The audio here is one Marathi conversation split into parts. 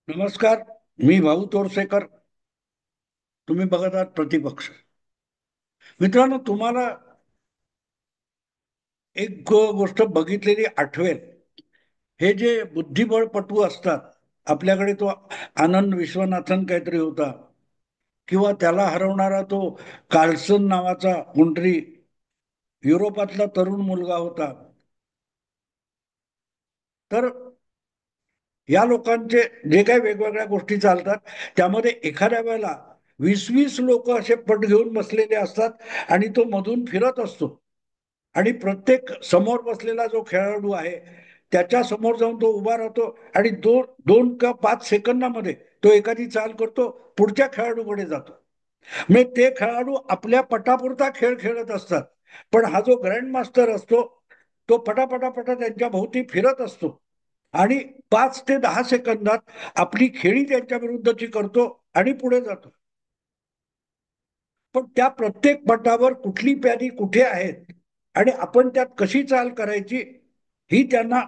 नमस्कार. मी भाऊ तोरसेकर. तुम्ही बघत आहात प्रतिपक्ष. मित्रांनो, तुम्हाला एक गोष्ट बघितलेली आठवेल. हे जे बुद्धिबळपटू असतात, आपल्याकडे तो आनंद विश्वनाथन काहीतरी होता, किंवा त्याला हरवणारा तो कार्लसन नावाचा कोणतरी युरोपातला तरुण मुलगा होता. तर या लोकांचे जे काही वेगवेगळ्या गोष्टी चालतात, त्यामध्ये एखाद्या वेळेला 20-20 लोक असे पट घेऊन बसलेले असतात आणि तो मधून फिरत असतो. आणि प्रत्येक समोर बसलेला जो खेळाडू आहे, त्याच्या समोर जाऊन तो उभा राहतो आणि 2 का 5 सेकंदामध्ये तो एखादी चाल करतो, पुढच्या खेळाडूकडे जातो. म्हणजे ते खेळाडू आपल्या पटापुरता खेळ खेळत असतात, पण हा जो ग्रँड मास्टर असतो, तो पटापटापटा त्यांच्या भोवती फिरत असतो आणि 5 ते 10 सेकंदात आपली खेळी त्यांच्या विरुद्धची करतो आणि पुढे जातो. पण त्या प्रत्येक पटावर कुठली प्यादी कुठे आहेत आणि आपण त्यात कशी चाल करायची, ही त्यांना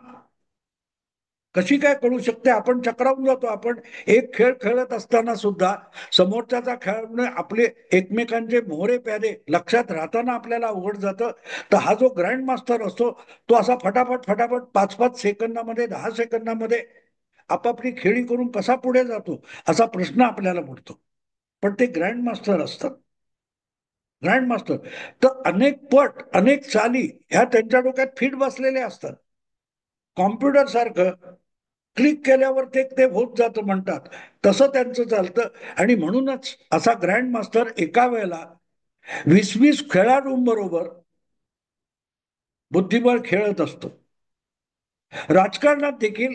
कशी काय कळू शकते. आपण चक्रावून जातो. आपण एक खेळ खेळत असताना सुद्धा समोरच्याचा खेळाडूने आपले एकमेकांचे मोहरे प्यादे लक्षात राहताना आपल्याला अवघड जातं. तर हा जो ग्रँड मास्टर असतो, तो असा फटाफट फटाफट 5-5 सेकंदामध्ये, 10 सेकंदामध्ये आपापली खेळी करून कसा पुढे जातो, असा प्रश्न आपल्याला पडतो. पण ते ग्रँड मास्टर असतात. ग्रँड मास्टर तर अनेक पट, अनेक चाली ह्या त्यांच्या डोक्यात फिट बसलेल्या असतात. कॉम्प्युटर सारखं क्लिक केल्यावर ते होत जातं म्हणतात, तसं त्यांचं चालतं. आणि म्हणूनच असा ग्रँड मास्टर एका वेळेला 20-20 खेळाडूंबरोबर बुद्धिबळ खेळत असतो. राजकारणात देखील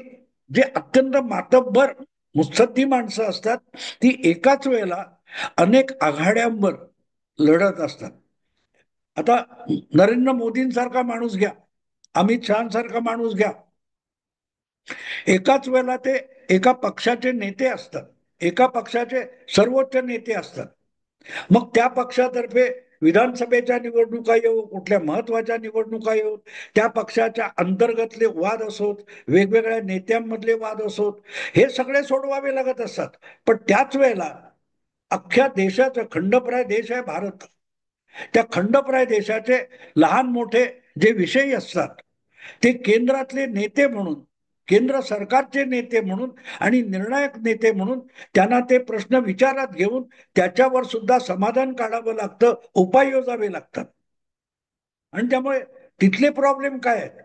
जे अत्यंत मातब्बर मुत्सद्दी माणसं असतात, ती एकाच वेळेला अनेक आघाड्यांवर लढत असतात. आता नरेंद्र मोदींसारखा माणूस घ्या, अमित शहासारखा माणूस घ्या. एकाच वेळेला ते एका पक्षाचे नेते असतात, एका पक्षाचे सर्वोच्च नेते असतात. मग त्या पक्षातर्फे विधानसभेच्या निवडणुका येऊ, कुठल्या महत्वाच्या निवडणुका येऊ, त्या पक्षाच्या अंतर्गतले वाद असोत, वेगवेगळ्या नेत्यांमधले वाद असोत, हे सगळे सोडवावे लागत असतात. पण त्याच वेळेला अख्ख्या देशाचं, खंडप्राय देश आहे भारत, त्या खंडप्राय देशाचे लहान मोठे जे विषय असतात, ते केंद्रातले नेते म्हणून, केंद्र सरकारचे नेते म्हणून आणि निर्णायक नेते म्हणून त्यांना ते प्रश्न विचारात घेऊन त्याच्यावर सुद्धा समाधान काढावं लागतं, उपाय योजावे लागतात. आणि त्यामुळे तिथले प्रॉब्लेम काय आहेत?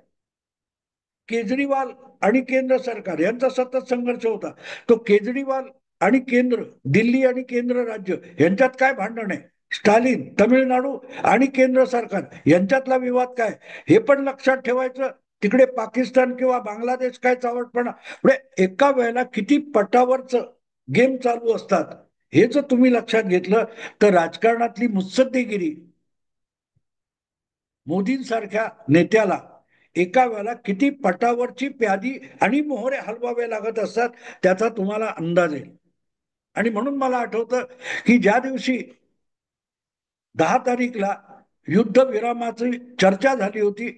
केजरीवाल आणि केंद्र सरकार यांचा सतत संघर्ष होता. तो केजरीवाल आणि केंद्र, दिल्ली आणि केंद्र राज्य यांच्यात काय भांडण आहे? स्टालिन, तमिळनाडू आणि केंद्र सरकार यांच्यातला विवाद काय, हे पण लक्षात ठेवायचं. तिकडे पाकिस्तान किंवा बांगलादेश काय चावटपणा, म्हणजे एका वेळेला किती पटावरच गेम चालू असतात, हे जर तुम्ही लक्षात घेतलं तर राजकारणातली मुत्सद्देगिरी मोदींसारख्या नेत्याला एका वेळेला किती पटावरची प्यादी आणि मोहरे हलवावे लागत असतात, त्याचा तुम्हाला अंदाज येईल. आणि म्हणून मला आठवतं की ज्या दिवशी 10 तारीखला युद्धविरामाची चर्चा झाली होती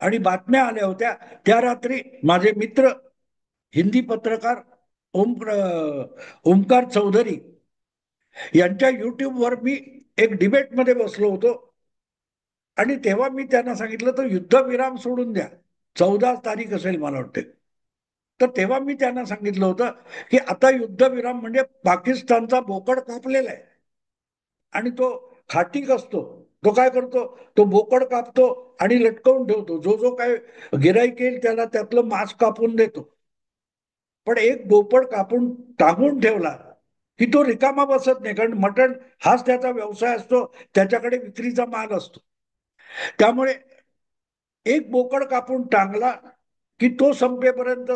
आणि बातम्या आल्या होत्या, त्या रात्री माझे मित्र हिंदी पत्रकार ओम ओमकार चौधरी यांच्या युट्यूबवर मी एक डिबेटमध्ये बसलो होतो. आणि तेव्हा मी त्यांना सांगितलं, तर युद्धविराम सोडून द्या. 14 तारीख असेल मला वाटते. तर तेव्हा मी त्यांना सांगितलं होतं की आता युद्धविराम म्हणजे पाकिस्तानचा बोकड कापलेला आहे आणि तो खाटीक असतो. तो काय करतो? तो बोकड कापतो आणि लटकवून ठेवतो. जो जो काय गिराईक येईल त्याला त्यातलं मांस कापून देतो. पण एक बोकड कापून टांगून ठेवला की तो रिकामा बसत नाही, कारण मटण हाच त्याचा व्यवसाय असतो, त्याच्याकडे विक्रीचा माल असतो. त्यामुळे एक बोकड कापून टांगला की तो संपेपर्यंत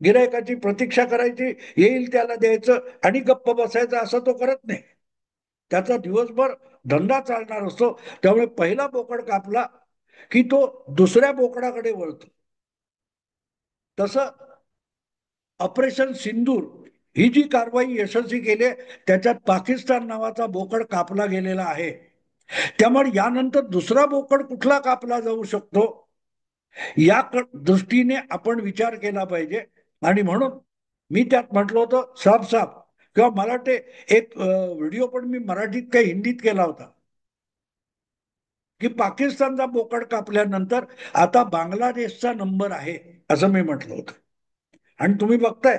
गिरायकाची प्रतीक्षा करायची, येईल त्याला द्यायचं आणि गप्प बसायचं. असं तो करत नाही. त्याचा दिवसभर धंदा चालणार असतो. त्यामुळे पहिला बोकड कापला की तो दुसऱ्या बोकडाकडे वळतो. तसं ऑपरेशन सिंदूर ही जी कारवाई यशस्वी केली, त्याच्यात पाकिस्तान नावाचा बोकड कापला गेलेला आहे. त्यामुळे यानंतर दुसरा बोकड कुठला कापला जाऊ शकतो, या दृष्टीने आपण विचार केला पाहिजे. आणि म्हणून मी त्यात म्हटलं होतं साफ साफ, किंवा मला वाटते एक व्हिडिओ पण मी मराठीत काही हिंदीत केला होता, की पाकिस्तानचा बोकड कापल्यानंतर आता बांगलादेशचा नंबर आहे, असं मी म्हटलं होतं. आणि तुम्ही बघताय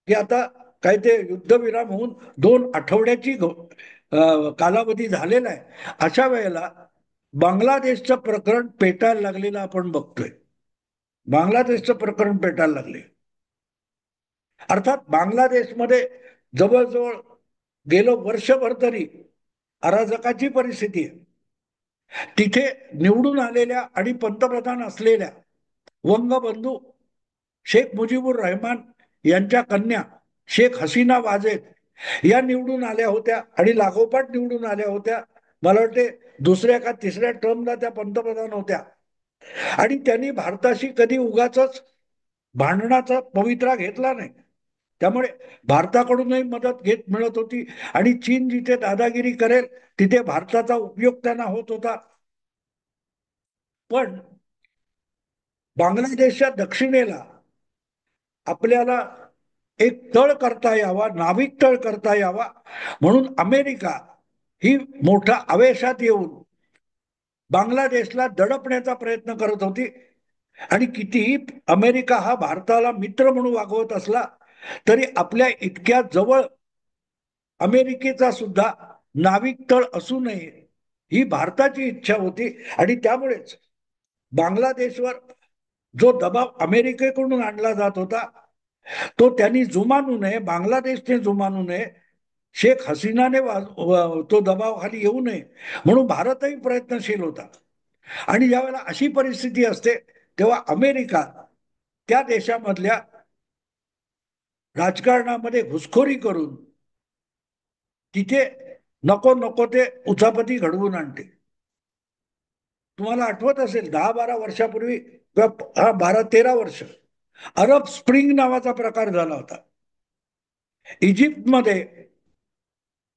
की आता काय ते युद्धविराम होऊन 2 आठवड्याची कालावधी झालेला आहे. अशा वेळेला बांगलादेशचं प्रकरण पेटायला लागलेलं आपण बघतोय. बांगलादेशचं प्रकरण पेटायला लागले. अर्थात बांगलादेशमध्ये जवळजवळ गेलं वर्षभर तरी अराजकाची परिस्थिती आहे. तिथे निवडून आलेल्या आणि पंतप्रधान असलेल्या वंगबंधू शेख मुजीबुर रहमान यांच्या कन्या शेख हसीना वाजेद या निवडून आल्या होत्या आणि लागोपाठ निवडून आल्या होत्या. मला वाटते दुसऱ्या का तिसऱ्या टर्मला त्या पंतप्रधान होत्या. आणि त्यांनी भारताशी कधी उगाच भांडणाचा पवित्रा घेतला नाही. त्यामुळे भारताकडूनही मदत घेत मिळत होती. आणि चीन जिथे दादागिरी करेल तिथे भारताचा उपयोग त्यांना होत होता. पण बांगलादेशच्या दक्षिणेला आपल्याला एक तळ करता यावा, नाविक तळ करता यावा, म्हणून अमेरिका ही मोठा आवेशात येऊन बांगलादेशला दडपण्याचा प्रयत्न करत होती. आणि कितीही अमेरिका हा भारताला मित्र म्हणून वागवत असला तरी आपल्या इतक्या जवळ अमेरिकेचा सुद्धा नाविक तळ असू नये ही भारताची इच्छा होती. आणि त्यामुळेच बांगलादेशवर जो दबाव अमेरिकेकडून आणला जात होता तो त्यांनी जुमानू नये, बांगलादेशने जुमानू नये, शेख हसीनाने तो दबावाखाली येऊ नये म्हणून भारतही प्रयत्नशील होता. आणि ज्यावेळेला अशी परिस्थिती असते तेव्हा अमेरिका त्या देशामधल्या राजकारणामध्ये घुसखोरी करून तिथे नको नको ते उचापती घडवून आणते. तुम्हाला आठवत असेल 10-12 वर्षापूर्वी किंवा 12-13 वर्ष अरब स्प्रिंग नावाचा प्रकार झाला होता इजिप्तमध्ये.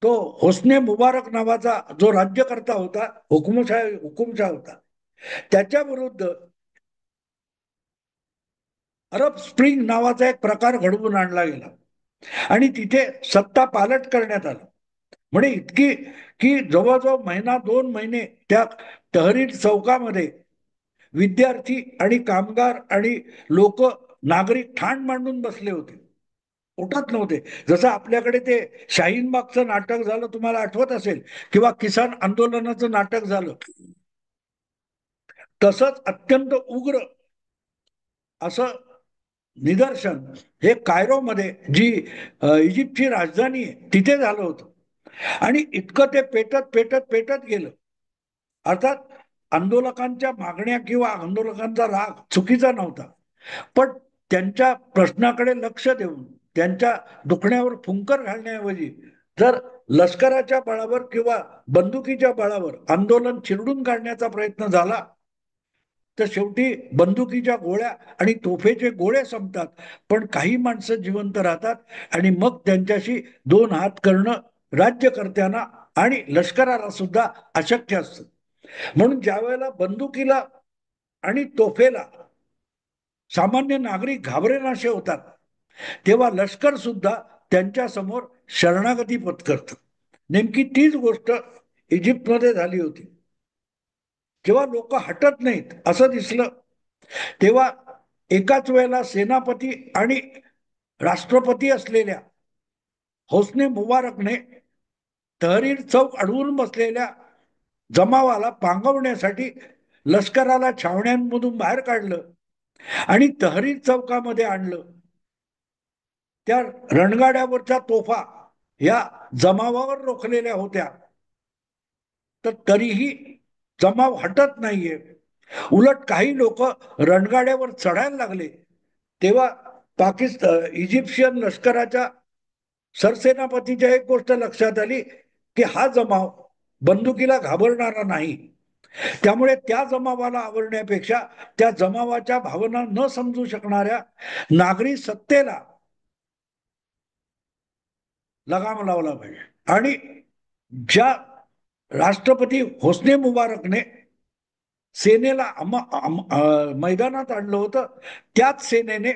तो होसने मुबारक नावाचा जो राज्यकर्ता होता, हुकुमशाह होता, त्याच्या विरुद्ध अरब स्प्रिंग नावाचा एक प्रकार घडवून आणला गेला आणि तिथे सत्ता पालट करण्यात आलं. म्हणजे इतकी की जवळजवळ महिना 2 महिने त्या तहरीर चौकामध्ये विद्यार्थी आणि कामगार आणि लोक नागरिक ठाण मांडून बसले होते, उठत नव्हते. जसं आपल्याकडे ते शाहीनबागचं नाटक झालं तुम्हाला आठवत असेल, किंवा किसान आंदोलनाचं नाटक झालं, तसंच अत्यंत उग्र असं निदर्शन हे कायरोमध्ये जी इजिप्तची राजधानी आहे तिथे झालं होतं. आणि इतकं ते पेटत पेटत पेटत गेलं. अर्थात आंदोलकांच्या मागण्या किंवा आंदोलकांचा राग चुकीचा नव्हता, पण त्यांच्या प्रश्नाकडे लक्ष देऊन त्यांच्या दुखण्यावर फुंकर घालण्याऐवजी जर लष्कराच्या बळावर किंवा बंदुकीच्या बळावर आंदोलन चिरडून काढण्याचा प्रयत्न झाला तर शेवटी बंदुकीच्या गोळ्या आणि तोफेचे गोळे संपतात, पण काही माणसं जिवंत राहतात. आणि मग त्यांच्याशी 2 हात करणं राज्यकर्त्यांना आणि लष्कराला सुद्धा अशक्य असतं. म्हणून ज्या वेळेला बंदुकीला आणि तोफेला सामान्य नागरिक घाबरेनाशे होतात तेव्हा लष्कर सुद्धा त्यांच्या समोर शरणागती पत्करतं. नेमकी तीच गोष्ट इजिप्तमध्ये झाली होती. जेव्हा लोक हटत नाहीत असं दिसलं तेव्हा एकाच वेळेला सेनापती आणि राष्ट्रपती असलेल्या होसने मुबारकने तहरीर चौक अडवून बसलेल्या जमावाला पांगवण्यासाठी लष्कराला छावण्यांमधून बाहेर काढलं आणि तहरीर चौकामध्ये आणलं. त्या रणगाड्यावरच्या तोफा या जमावावर रोखलेल्या होत्या, तर तरीही जमाव हटत नाहीये. उलट काही लोक रणगाड्यावर चढायला लागले तेव्हा इजिप्शियन लष्कराच्या सरसेनापतीच्या एक गोष्ट लक्षात आली की हा जमाव बंदुकीला घाबरणारा नाही. त्यामुळे त्या जमावाला आवरण्यापेक्षा त्या जमावाच्या भावना न समजू शकणाऱ्या नागरी सत्तेला लगाम लावला पाहिजे. आणि ज्या राष्ट्रपती होसने मुबारकने सेनेला मैदानात आणलं होतं त्याच सेनेने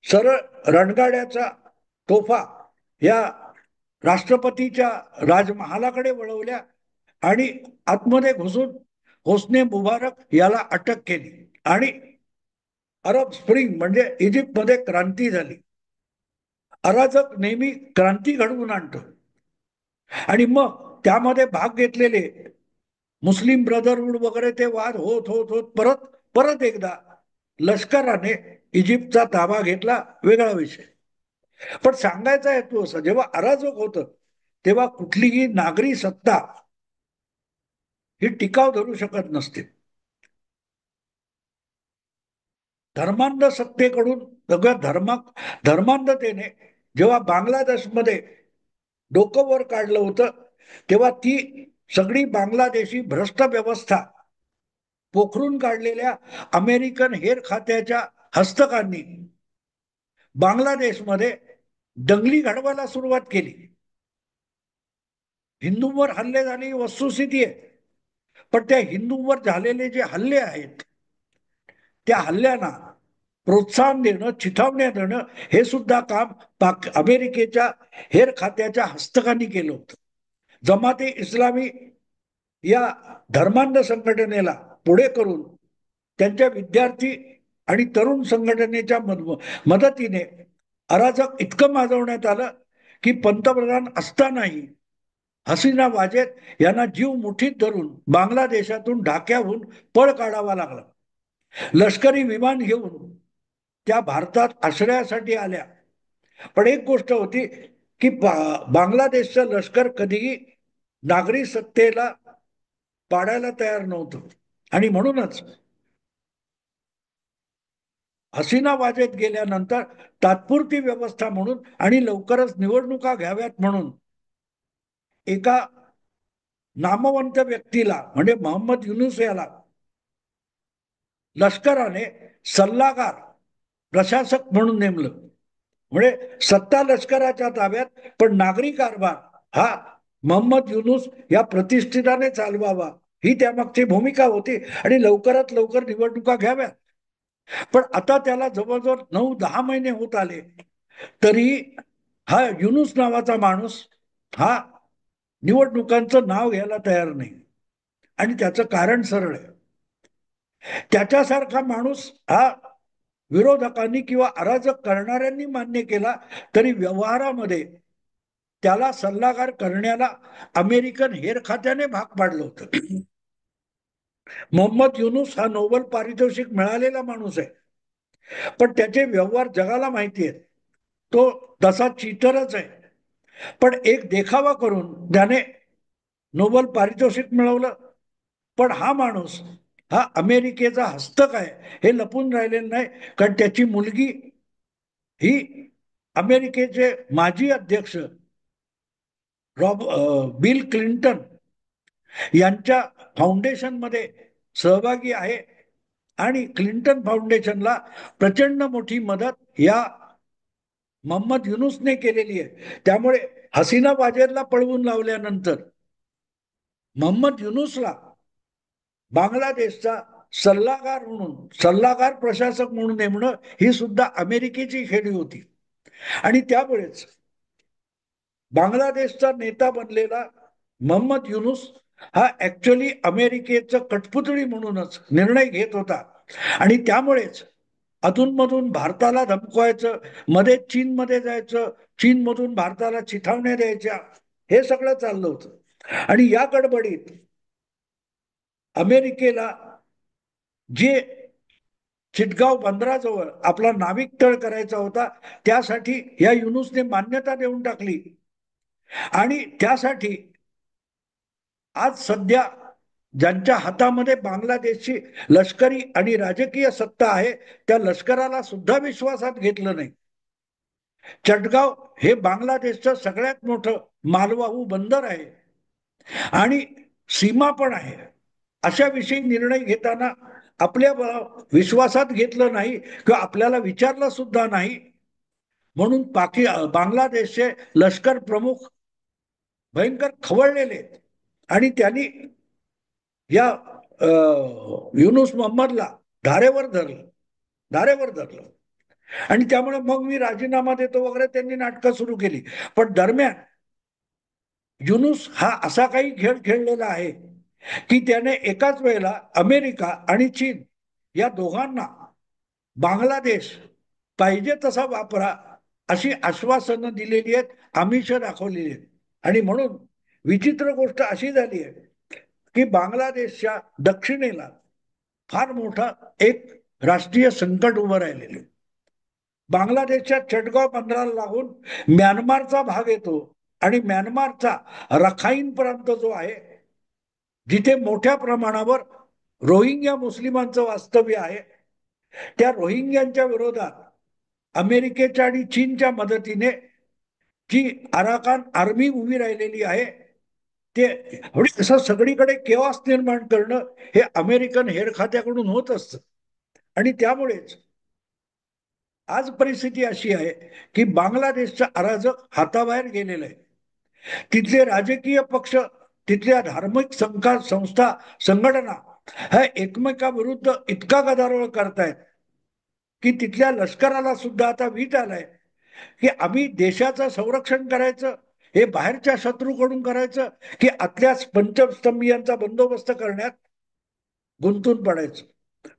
सरळ रणगाड्याचा तोफा या राष्ट्रपतीच्या राजमहालाकडे वळवल्या आणि आतमध्ये घुसून होसने मुबारक याला अटक केली आणि अरब स्प्रिंग म्हणजे इजिप्तमध्ये क्रांती झाली. अराजक नेहमी क्रांती घडवून आणतो आणि मग त्यामध्ये भाग घेतलेले मुस्लिम ब्रदरहूड वगैरे ते वाद होत होत होत परत परत एकदा लष्कराने इजिप्तचा ताबा घेतला, वेगळा विषय. पण सांगायचा हेतू असा, जेव्हा अराजक होतं तेव्हा कुठलीही नागरी सत्ता ही टिकाव धरू शकत नसते. धर्मांध सत्तेकडून सगळ्या धर्मांधतेने जेव्हा बांगलादेशमध्ये डोकं वर काढलं होतं तेव्हा ती सगळी बांगलादेशी भ्रष्ट व्यवस्था पोखरून काढलेल्या अमेरिकन हेर खात्याच्या हस्तकांनी बांगलादेशमध्ये दंगली घडवायला सुरुवात केली. हिंदूंवर हल्ले झाले ही वस्तुस्थिती आहे, पण त्या हिंदूंवर झालेले जे हल्ले आहेत त्या हल्ल्यांना प्रोत्साहन देणं, चिथावण्या देणं हे सुद्धा काम अमेरिकेच्या हेर खात्याच्या हस्तकांनी केलं होतं. जमाते इस्लामी या धर्मांध संघटनेला पुढे करून त्यांच्या विद्यार्थी आणि तरुण संघटनेच्या मदतीने अराजक इतकं माजवण्यात आलं की पंतप्रधान असतानाही हसीना वाजेद यांना जीव मुठीत धरून बांगलादेशातून ढाक्याहून पळ काढावा लागला. लष्करी विमान घेऊन त्या भारतात आश्रयासाठी आल्या. पण एक गोष्ट होती की बांगलादेशचं लष्कर कधीही नागरी सत्तेला पाडायला तयार नव्हतं आणि म्हणूनच हसीना वाजेत गेल्यानंतर तात्पुरती व्यवस्था म्हणून आणि लवकरच निवडणुका घ्याव्यात म्हणून एका नामवंत व्यक्तीला म्हणजे मोहम्मद युनुस याला लष्कराने सल्लागार प्रशासक म्हणून नेमलं. म्हणजे सत्ता लष्कराच्या ताब्यात पण नागरी कारभार हा मोहम्मद युनुस या प्रतिष्ठिताने चालवावा ही त्यामागची भूमिका होती आणि लवकरात लवकर निवडणुका घ्याव्या. पण आता त्याला जवळजवळ 9-10 महिने होत आले तरी हा युनुस नावाचा माणूस हा निवडणुकांचं नाव घ्यायला तयार नाही. आणि त्याचं कारण सरळ आहे. त्याच्यासारखा माणूस हा विरोधकांनी किंवा अराजक करणाऱ्यांनी मान्य केला तरी व्यवहारामध्ये त्याला सल्लागार करण्याला अमेरिकन हेर खात्याने भाग पाडलं होतं. मोहम्मद युनुस हा नोबेल पारितोषिक मिळालेला माणूस आहे, पण त्याचे व्यवहार जगाला माहिती आहेत. तो तसा चीटरच आहे. पण एक देखावा करून त्याने नोबेल पारितोषिक मिळवलं. पण हा माणूस हा अमेरिकेचा हस्तक आहे हे लपून राहिलेलं नाही, कारण त्याची मुलगी ही अमेरिकेचे माजी अध्यक्ष बिल क्लिंटन यांच्या फाउंडेशनमध्ये सहभागी आहे आणि क्लिंटन फाउंडेशनला प्रचंड मोठी मदत या मोहम्मद युनुसने केलेली आहे. त्यामुळे हसीना वाजेदला पळवून लावल्यानंतर मोहम्मद युनुसला बांगलादेशचा सल्लागार प्रशासक म्हणून नेमणं ही सुद्धा अमेरिकेची खेळी होती. आणि त्यामुळेच बांगलादेशचा नेता बनलेला मोहम्मद युनुस हा ऍक्च्युअली अमेरिकेचं कठपुतळी म्हणूनच निर्णय घेत होता. आणि त्यामुळेच अधूनमधून भारताला धमकवायचं, मध्ये चीनमध्ये जायचं, चीनमधून भारताला चिथावण्या द्यायच्या, हे सगळं चाललं होतं. आणि या गडबडीत अमेरिकेला जे चिटगाव बंदराजवळ आपला नाविक तळ करायचा होता त्यासाठी या युनुसने मान्यता देऊन टाकली. आणि त्यासाठी आज सध्या ज्यांच्या हातामध्ये बांगलादेशची लष्करी आणि राजकीय सत्ता आहे त्या लष्कराला सुद्धा विश्वासात घेतलं नाही. चटगाव हे बांगलादेशचं सगळ्यात मोठं मालवाहू बंदर आहे आणि सीमा पण आहे. अशा विषयी निर्णय घेताना आपल्या विश्वासात घेतलं नाही किंवा आपल्याला विचारलं सुद्धा नाही. म्हणून बांगलादेशचे लष्कर प्रमुख भयंकर खवळलेले आणि त्यांनी या युनुस मोहम्मदला धारेवर धरलं. आणि त्यामुळे मग मी राजीनामा देतो वगैरे त्यांनी नाटकं सुरू केली. पण दरम्यान युनुस हा असा काही खेळ खेळलेला आहे की त्याने एकाच वेळेला अमेरिका आणि चीन या दोघांना बांगलादेश पाहिजे तसा वापरा अशी आश्वासनं दिलेली आहेत, आमिष दाखवलेली आहेत. आणि म्हणून विचित्र गोष्ट अशी झाली आहे की बांगलादेशच्या दक्षिणेला फार मोठा एक राष्ट्रीय संकट उभं राहिलेले. बांगलादेशच्या चटगाव बंदराला लागून म्यानमारचा भाग येतो आणि म्यानमारचा रखाईन प्रांत जो आहे जिथे मोठ्या प्रमाणावर रोहिंग्या मुस्लिमांचं वास्तव्य आहे, त्या रोहिंग्यांच्या विरोधात अमेरिकेच्या आणि चीनच्या मदतीने जी अराकान आर्मी उभी राहिलेली आहे, ते असं सगळीकडे केवास निर्माण करणं हे अमेरिकन हेर खात्याकडून होत असतं. आणि त्यामुळेच आज परिस्थिती अशी आहे की बांगलादेशचा अराजक हाताबाहेर गेलेलं आहे. तिथले राजकीय पक्ष, तिथल्या धार्मिक संस्था, संघटना ह्या एकमेकाविरुद्ध इतका गदारोळ करतायत की तिथल्या लष्कराला सुद्धा आता वीट आलाय की आम्ही देशाचं संरक्षण करायचं हे बाहेरच्या शत्रूकडून करायचं की आतल्या पंचस्तंभीयांचा बंदोबस्त करण्यात गुंतून पडायचं.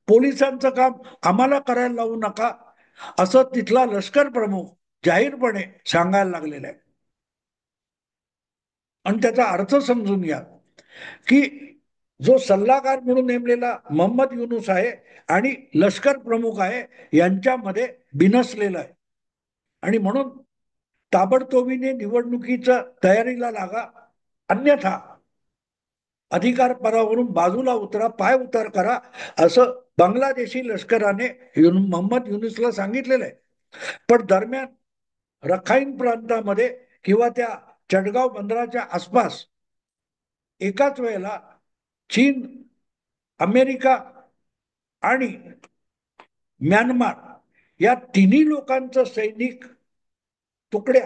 पोलिसांचं काम आम्हाला करायला लावू नका असं तिथला लष्कर प्रमुख जाहीरपणे सांगायला लागलेला आहे. आणि त्याचा अर्थ समजून घ्या की जो सल्लागार म्हणून नेमलेला मोहम्मद युनुस आहे आणि लष्कर प्रमुख आहे यांच्यामध्ये बिनसलेला आहे. आणि म्हणून ताबडतोबीने निवडणुकीच्या तयारीला लागा, अन्यथा अधिकार पदावरून बाजूला उतरा, पाय उतार करा असं बांगलादेशी लष्कराने मोहम्मद युनुसला सांगितलेलं आहे. पण दरम्यान रखाईन प्रांतामध्ये किंवा त्या चटगाव बंदराच्या आसपास एकाच वेळेला चीन, अमेरिका आणि म्यानमार या तिन्ही लोकांचं सैनिक तुकड्या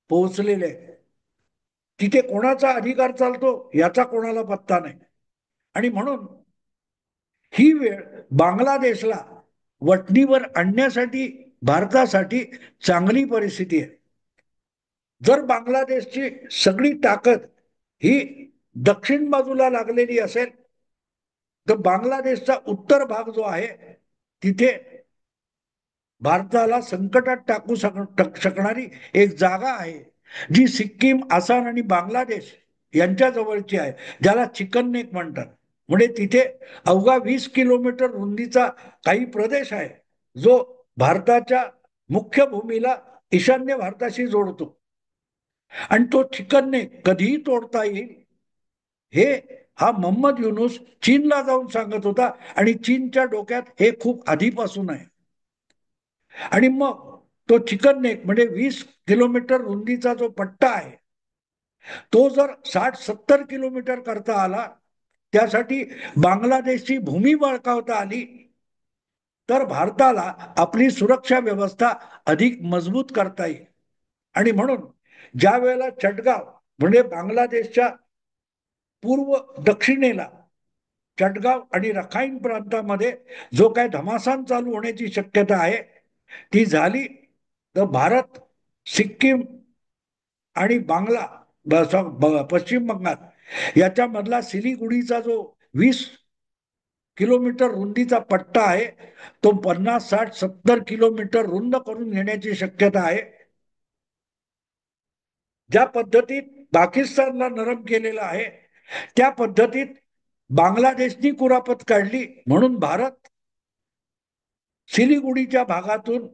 पोहोचलेल्या आहेत. तिथे कोणाचा अधिकार चालतो याचा कोणाला पत्ता नाही. आणि म्हणून ही वेळ बांगलादेशला वटणीवर आणण्यासाठी भारतासाठी चांगली परिस्थिती आहे. जर बांगलादेशची सगळी ताकद ही दक्षिण बाजूला लागलेली असेल तर बांगलादेशचा उत्तर भाग जो आहे तिथे भारताला संकटात टाकू शकणारी एक जागा आहे जी सिक्कीम, आसाम आणि बांगलादेश यांच्या जवळची आहे, ज्याला चिकन नेक म्हणतात. म्हणजे तिथे अवघा 20 किलोमीटर रुंदीचा काही प्रदेश आहे जो भारताच्या मुख्य भूमीला ईशान्य भारताशी जोडतो. आणि तो चिकन नेक कधीही तोडता येईल हे हा मोहम्मद युनुस चीनला जाऊन सांगत होता आणि चीनच्या डोक्यात हे खूप आधीपासून आहे. आणि मग तो चिकन नेक म्हणजे 20 किलोमीटर रुंदीचा जो पट्टा आहे तो जर 60-70 किलोमीटर करता आला, त्यासाठी बांगलादेशची भूमी बळकावता आली तर भारताला आपली सुरक्षा व्यवस्था अधिक मजबूत करता येईल. आणि म्हणून ज्या वेळेला चटगाव म्हणजे बांगलादेशच्या पूर्व दक्षिणेला चटगाव आणि रखाईन प्रांतामध्ये जो काय घमासान चालू होण्याची शक्यता आहे ती झाली तर भारत, सिक्कीम आणि पश्चिम बंगाल याच्यामधला सिलीगुडीचा जो 20 किलोमीटर रुंदीचा पट्टा आहे तो 50, 60, 70 किलोमीटर रुंद करून घेण्याची शक्यता आहे. ज्या पद्धतीत पाकिस्तानला नरम केलेला आहे त्या पद्धतीत बांगलादेशनी कुरापत काढली, म्हणून भारत सिलीगुडीच्या भागातून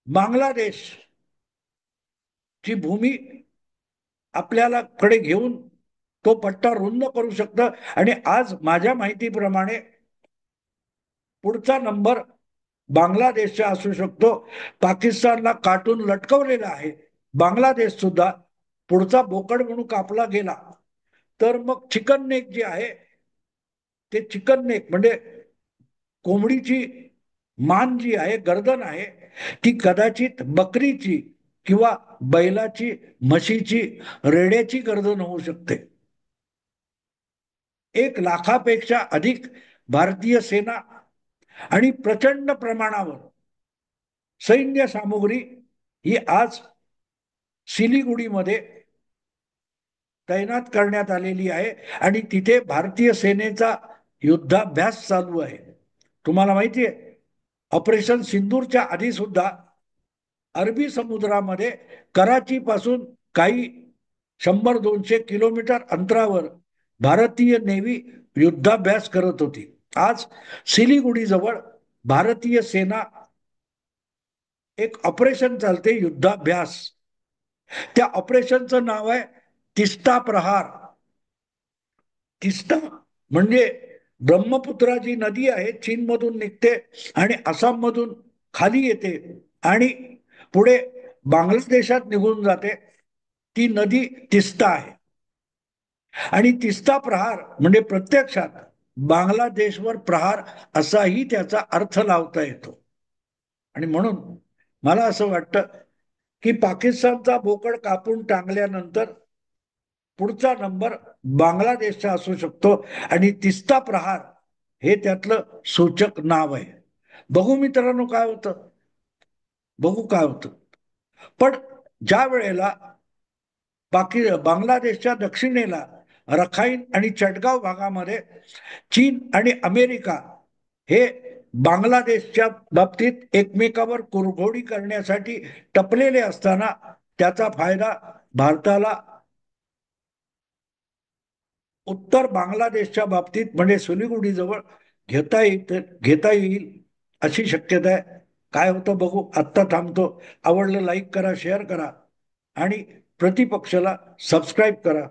बांगलादेश ची भूमी आपल्याला कडे घेऊन तो पट्टा रुंद करू शकतं. आणि आज माझ्या माहितीप्रमाणे पुढचा नंबर बांगलादेशचा असू शकतो. पाकिस्तानला काटून लटकवलेला आहे बांगलादेश सुद्धा. पुढचा बोकड म्हणून कापला गेला तर मग चिकन नेक जे आहे ते चिकन नेक म्हणजे कोंबडीची मान जी आहे, गर्दन आहे, ती कदाचित बकरीची किंवा बैलाची, म्हशीची, रेड्याची गर्दन होऊ शकते. 1 लाखापेक्षा अधिक भारतीय सेना आणि प्रचंड प्रमाणावर सैन्य सामुग्री ही आज सिलिगुडीमध्ये तैनात करण्यात आलेली आहे आणि तिथे भारतीय सेनेचा युद्धाभ्यास चालू आहे. तुम्हाला माहिती आहे, ऑपरेशन सिंदूरच्या आधी सुद्धा अरबी समुद्रामध्ये कराची पासून काही 100-200 किलोमीटर अंतरावर भारतीय नेव्ही युद्धाभ्यास करत होती. आज सिलिगुडी जवळ भारतीय सेना एक ऑपरेशन चालते, युद्धाभ्यास. त्या ऑपरेशनचं नाव आहे तिस्ता प्रहार. तिस्ता म्हणजे ब्रह्मपुत्रा जी नदी आहे, चीनमधून निघते आणि आसाम मधून खाली येते आणि पुढे बांगलादेशात निघून जाते, ती नदी तिस्ता आहे. आणि तिस्ता प्रहार म्हणजे प्रत्यक्षात बांगलादेशवर प्रहार असाही त्याचा अर्थ लावता येतो. आणि म्हणून मला असं वाटतं की पाकिस्तानचा बोकड कापून टांगल्यानंतर पुढचा नंबर बांगलादेशचा असू शकतो आणि तिस्ता प्रहार हे त्यातलं सूचक नाव आहे. बघू मित्रांनो काय होतं, बघू काय होतं. पण ज्या वेळेला बांगलादेशच्या दक्षिणेला रखाईन आणि चटगाव भागामध्ये चीन आणि अमेरिका हे बांगलादेशच्या बाबतीत एकमेकावर कुरघोडी करण्यासाठी टपलेले असताना त्याचा फायदा भारताला उत्तर बांगलादेशच्या बाबतीत म्हणजे सिलिगुडी जवळ घेता येईल अशी शक्यता आहे. काय होतं बघू. आत्ता थांबतो. आवडलं लाईक करा, शेअर करा आणि प्रतिपक्षाला सबस्क्राईब करा.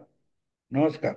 नमस्कार.